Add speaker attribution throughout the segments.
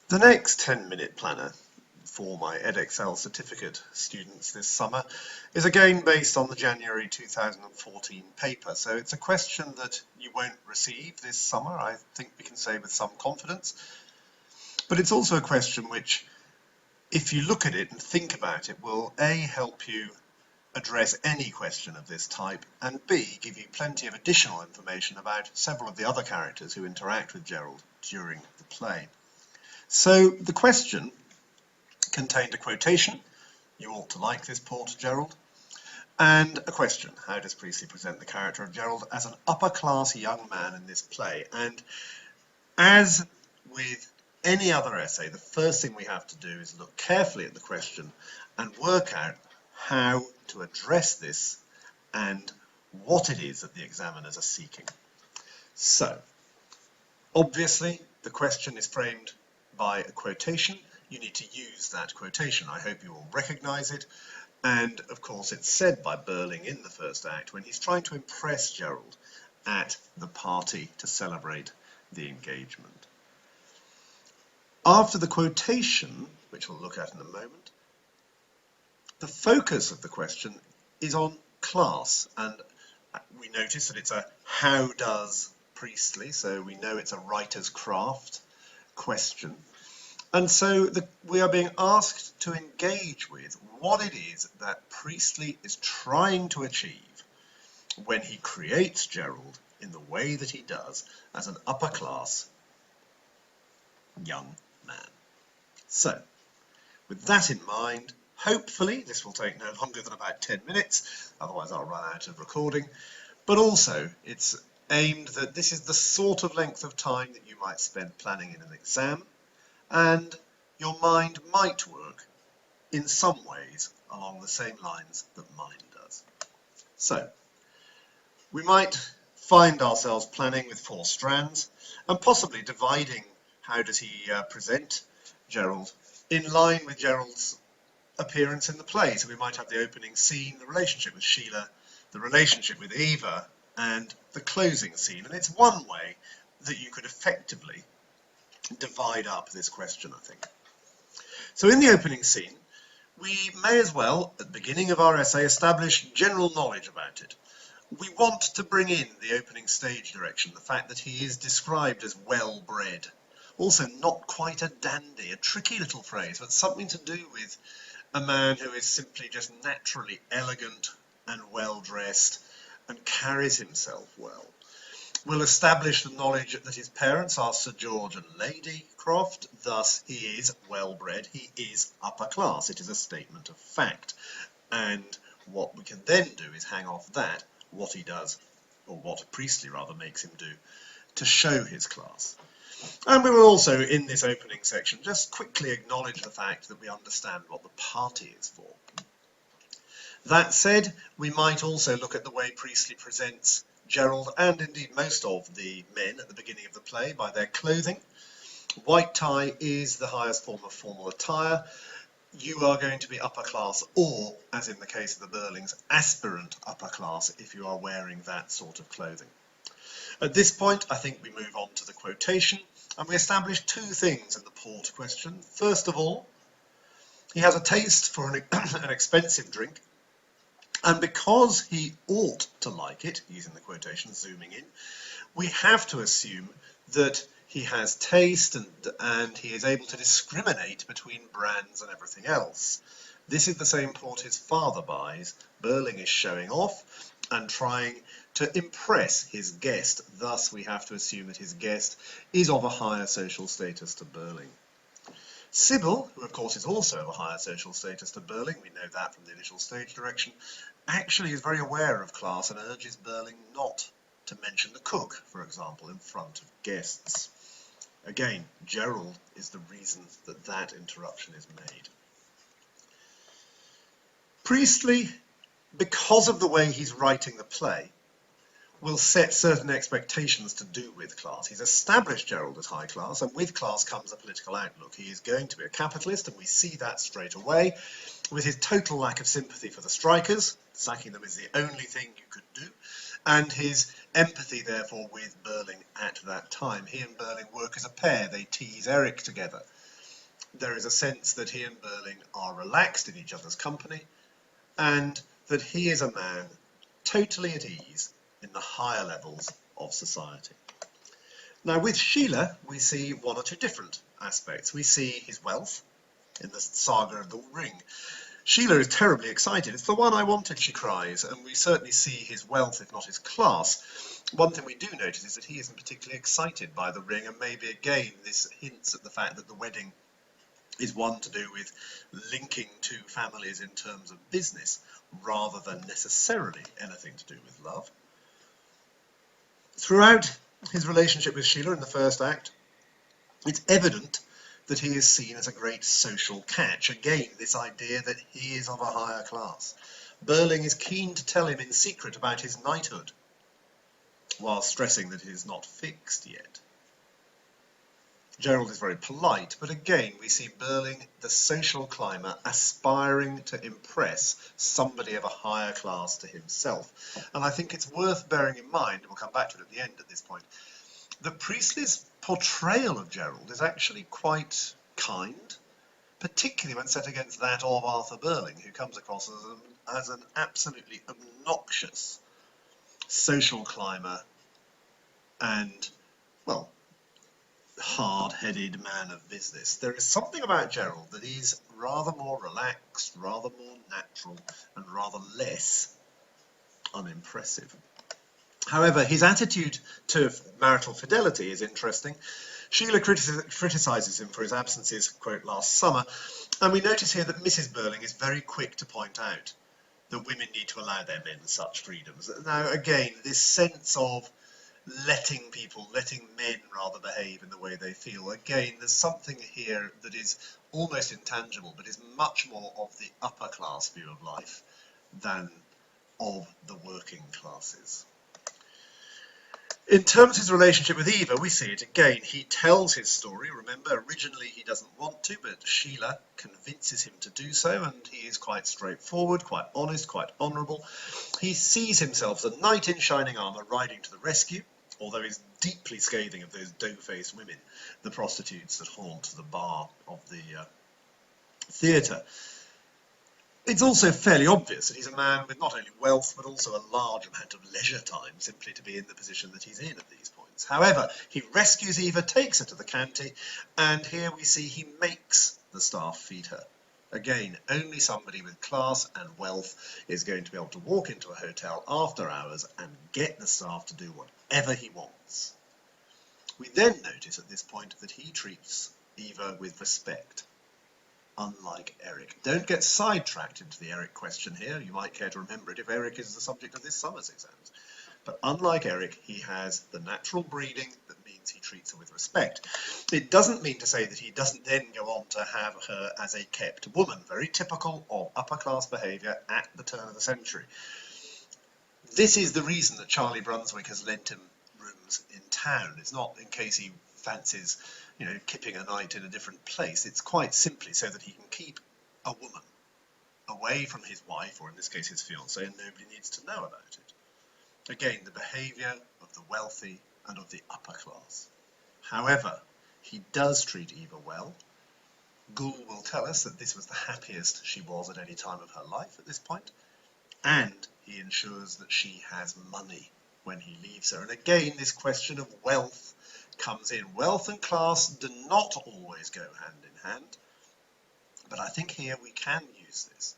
Speaker 1: The next 10-minute planner for my Edexcel certificate students this summer is again based on the January 2014 paper. So it's a question that you won't receive this summer, I think we can say with some confidence. But it's also a question which, if you look at it and think about it, will A, help you address any question of this type, and B, give you plenty of additional information about several of the other characters who interact with Gerald during the play. So the question contained a quotation, "You ought to like this port, Gerald," and a question, "How does Priestley present the character of Gerald as an upper-class young man in this play?" And as with any other essay, the first thing we have to do is look carefully at the question and work out how to address this and what it is that the examiners are seeking. So, obviously, the question is framed by a quotation. You need to use that quotation. I hope you all recognize it. And of course, it's said by Burling in the first act when he's trying to impress Gerald at the party to celebrate the engagement. After the quotation, which we'll look at in a moment, the focus of the question is on class. And we notice that it's a "how does Priestley?" So we know it's a writer's craft question. And so we are being asked to engage with what it is that Priestley is trying to achieve when he creates Gerald in the way that he does as an upper-class young man. So, with that in mind, hopefully this will take no longer than about 10 minutes, otherwise I'll run out of recording, but also it's aimed that this is the sort of length of time that you might spend planning in an exam, and your mind might work in some ways along the same lines that mine does. So, we might find ourselves planning with 4 strands and possibly dividing how does he present Gerald in line with Gerald's appearance in the play. So we might have the opening scene, the relationship with Sheila, the relationship with Eva, and the closing scene. And it's one way that you could effectively divide up this question, I think. So in the opening scene, we may as well, at the beginning of our essay, establish general knowledge about it. We want to bring in the opening stage direction, the fact that he is described as well-bred. Also, not quite a dandy, a tricky little phrase, but something to do with a man who is simply just naturally elegant and well-dressed and carries himself well. We'll establish the knowledge that his parents are Sir George and Lady Croft, thus he is well-bred, he is upper class. It is a statement of fact. And what we can then do is hang off that, what he does, or what Priestley rather makes him do, to show his class. And we will also, in this opening section, just quickly acknowledge the fact that we understand what the party is for. That said, we might also look at the way Priestley presents Gerald, and indeed most of the men at the beginning of the play, by their clothing. White tie is the highest form of formal attire. You are going to be upper class, or, as in the case of the Burlings, aspirant upper class if you are wearing that sort of clothing. At this point, I think we move on to the quotation, and we establish 2 things in the port question. First of all, he has a taste for an expensive drink, and because he ought to like it, using the quotation, zooming in, we have to assume that he has taste and he is able to discriminate between brands and everything else. This is the same port his father buys. Burling is showing off and trying to impress his guest. Thus, we have to assume that his guest is of a higher social status to Burling. Sybil, who of course is also of a higher social status to Burling, we know that from the initial stage direction, actually is very aware of class and urges Burling not to mention the cook, for example, in front of guests. Again, Gerald is the reason that that interruption is made. Priestley, because of the way he's writing the play, will set certain expectations to do with class. He's established Gerald as high class, and with class comes a political outlook. He is going to be a capitalist, and we see that straight away with his total lack of sympathy for the strikers. Sacking them is the only thing you could do, and his empathy, therefore, with Burling at that time. He and Burling work as a pair. They tease Eric together. there is a sense that he and Burling are relaxed in each other's company, and that he is a man totally at ease in the higher levels of society. Now, with Sheila, we see one or two different aspects. We see his wealth in the saga of the ring. Sheila is terribly excited. It's the one I wanted, she cries, and we certainly see his wealth, if not his class. One thing we do notice is that he isn't particularly excited by the ring, and maybe again this hints at the fact that the wedding is one to do with linking two families in terms of business rather than necessarily anything to do with love. Throughout his relationship with Sheila in the first act, it's evident that he is seen as a great social catch. Again, this idea that he is of a higher class. Burling is keen to tell him in secret about his knighthood, while stressing that it is not fixed yet. Gerald is very polite, but again we see Burling, the social climber, aspiring to impress somebody of a higher class to himself. And I think it's worth bearing in mind, and we'll come back to it at the end at this point, that Priestley's portrayal of Gerald is actually quite kind, particularly when set against that of Arthur Burling, who comes across as an absolutely obnoxious social climber and, well, hard-headed man of business. There is something about Gerald that is rather more relaxed, rather more natural, and rather less unimpressive. However, his attitude to marital fidelity is interesting. Sheila criticises him for his absences, quote, last summer, and we notice here that Mrs. Burling is very quick to point out that women need to allow their men such freedoms. Now, again, this sense of letting men rather behave in the way they feel. Again, there's something here that is almost intangible, but is much more of the upper class view of life than of the working classes. In terms of his relationship with Eva, we see it again. He tells his story. Remember, originally he doesn't want to, but Sheila convinces him to do so, and he is quite straightforward, quite honest, quite honourable. He sees himself as a knight in shining armour riding to the rescue, although he's deeply scathing of those dough-faced women, the prostitutes that haunt the bar of the theatre. It's also fairly obvious that he's a man with not only wealth, but also a large amount of leisure time, simply to be in the position that he's in at these points. However, he rescues Eva, takes her to the county, and here we see he makes the staff feed her. Again, only somebody with class and wealth is going to be able to walk into a hotel after hours and get the staff to do whatever he wants. We then notice at this point that he treats Eva with respect, unlike Eric. Don't get sidetracked into the Eric question here. You might care to remember it if Eric is the subject of this summer's exams. But unlike Eric, he has the natural breeding that means he treats her with respect. It doesn't mean to say that he doesn't then go on to have her as a kept woman, very typical of upper class behaviour at the turn of the century. This is the reason that Charlie Brunswick has lent him rooms in town. It's not in case he fancies, kipping a night in a different place. It's quite simply so that he can keep a woman away from his wife, or in this case his fiancée, and nobody needs to know about it. Again, the behaviour of the wealthy and of the upper class. However, he does treat Eva well. Gould will tell us that this was the happiest she was at any time of her life at this point, and he ensures that she has money when he leaves her. And again, this question of wealth comes in. Wealth and class do not always go hand in hand, but I think here we can use this.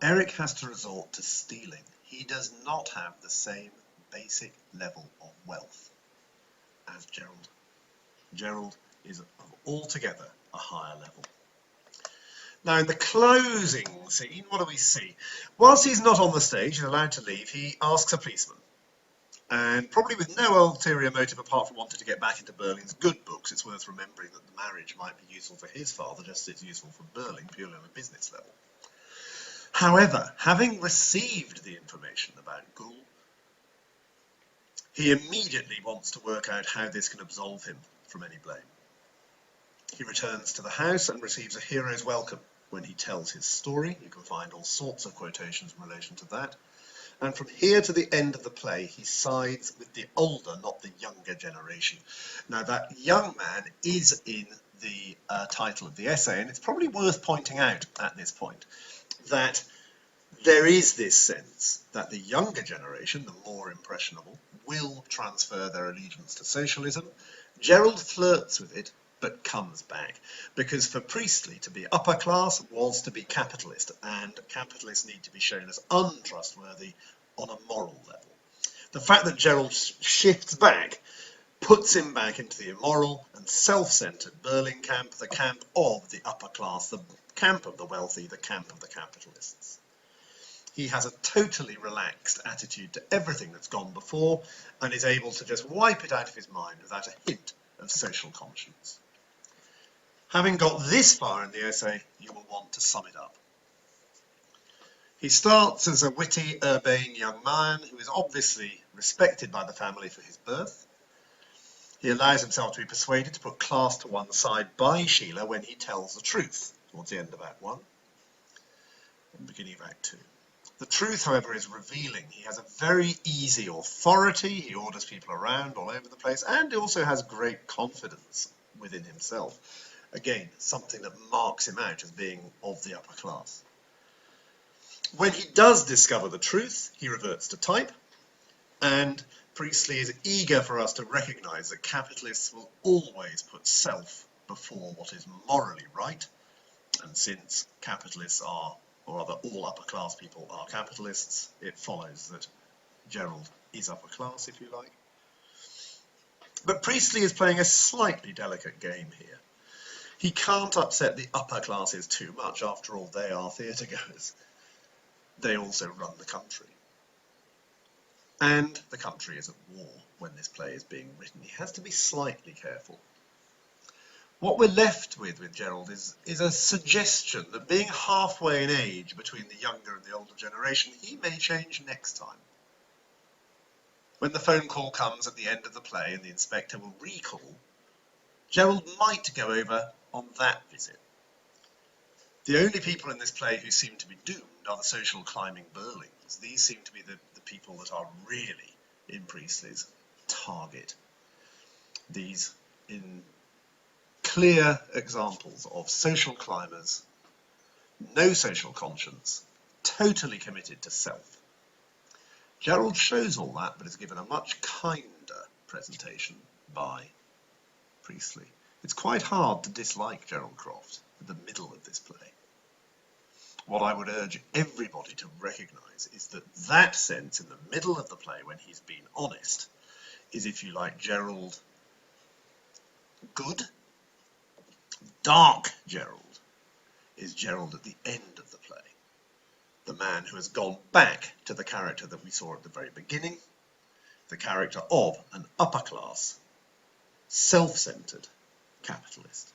Speaker 1: Eric has to resort to stealing. He does not have the same basic level of wealth as Gerald. Gerald is of altogether a higher level. Now, in the closing scene, what do we see? Whilst he's not on the stage, he's allowed to leave, he asks a policeman, and probably with no ulterior motive apart from wanting to get back into Burling's good books. It's worth remembering that the marriage might be useful for his father just as it's useful for Burling, purely on a business level. However, having received the information about Gould, he immediately wants to work out how this can absolve him from any blame. He returns to the house and receives a hero's welcome when he tells his story. You can find all sorts of quotations in relation to that. And from here to the end of the play, he sides with the older, not the younger generation. Now, that young man is in the title of the essay, and it's probably worth pointing out at this point that there is this sense that the younger generation, the more impressionable, will transfer their allegiance to socialism. Gerald flirts with it, but comes back, because for Priestley to be upper class was to be capitalist, and capitalists need to be shown as untrustworthy on a moral level. The fact that Gerald shifts back puts him back into the immoral and self-centered Berlin camp, the camp of the upper class, the camp of the wealthy, the camp of the capitalists. He has a totally relaxed attitude to everything that's gone before and is able to just wipe it out of his mind without a hint of social conscience. Having got this far in the essay, you will want to sum it up. He starts as a witty, urbane young man who is obviously respected by the family for his birth. He allows himself to be persuaded to put class to one side by Sheila when he tells the truth towards the end of Act 1 and beginning of Act 2. The truth, however, is revealing. He has a very easy authority. He orders people around all over the place, and he also has great confidence within himself. Again, something that marks him out as being of the upper class. When he does discover the truth, he reverts to type, and Priestley is eager for us to recognise that capitalists will always put self before what is morally right, and since capitalists are, or rather all upper class people are capitalists, it follows that Gerald is upper class, if you like. But Priestley is playing a slightly delicate game here. He can't upset the upper classes too much. After all, they are theatre goers. They also run the country. And the country is at war when this play is being written. He has to be slightly careful. What we're left with Gerald is a suggestion that being halfway in age between the younger and the older generation, he may change next time. When the phone call comes at the end of the play and the inspector will recall, Gerald might go over on that visit. The only people in this play who seem to be doomed are the social climbing Burlings. These seem to be the people that are really in Priestley's target. These in clear examples of social climbers, no social conscience, totally committed to self. Gerald shows all that, but is given a much kinder presentation by Priestley. It's quite hard to dislike Gerald Croft in the middle of this play. What I would urge everybody to recognise is that that sense in the middle of the play, when he's been honest, is, if you like, Gerald good. Dark Gerald is Gerald at the end of the play. The man who has gone back to the character that we saw at the very beginning, the character of an upper class, self-centred capitalist.